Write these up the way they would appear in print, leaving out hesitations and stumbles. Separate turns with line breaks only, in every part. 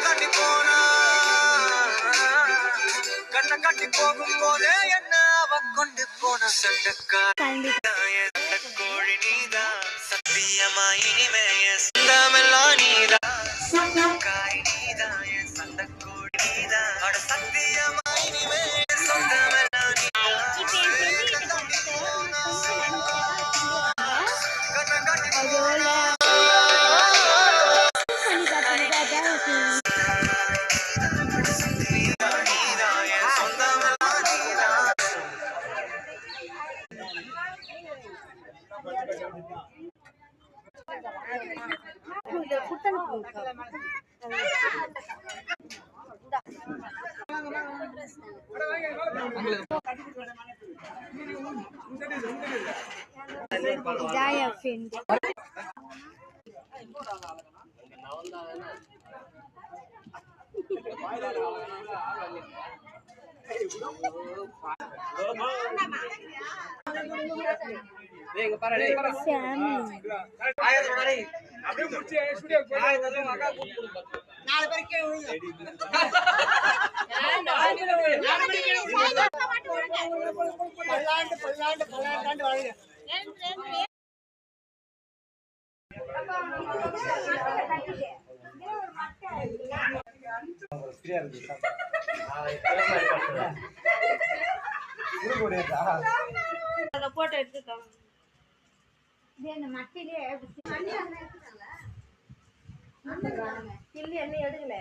தாண்டி போனா கண்ணை கட்டி போகும் போதே என்ன அவ கொண்டு போன கோழி நீதான் சத்தியமா இனிமே சொந்தமெல்லாம் நீதான் காய் நீதான் என் சந்த கோழி நீதான் அட சத்தியமா இனிமே சொந்தமெல்லாம் நீதான் தாண்டி போனா கண்ணை கட்டி போனா போட்டோ எடுத்துக்கோங்க மட்டிலே கிள்ளி எண்ணெய் எடுக்கல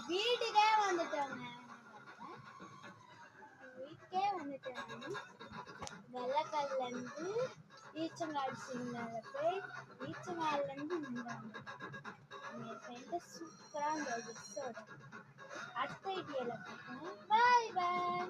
வீட்டுக்கே வந்துட்டோங்க வெள்ளக்கல்ல இருந்து ஈச்சங்காடு சிக்னல்ல போய் ஈச்சங்காடுல இருந்து சூப்பரா இருந்தது அடுத்த ஐடியால பாய் பாய்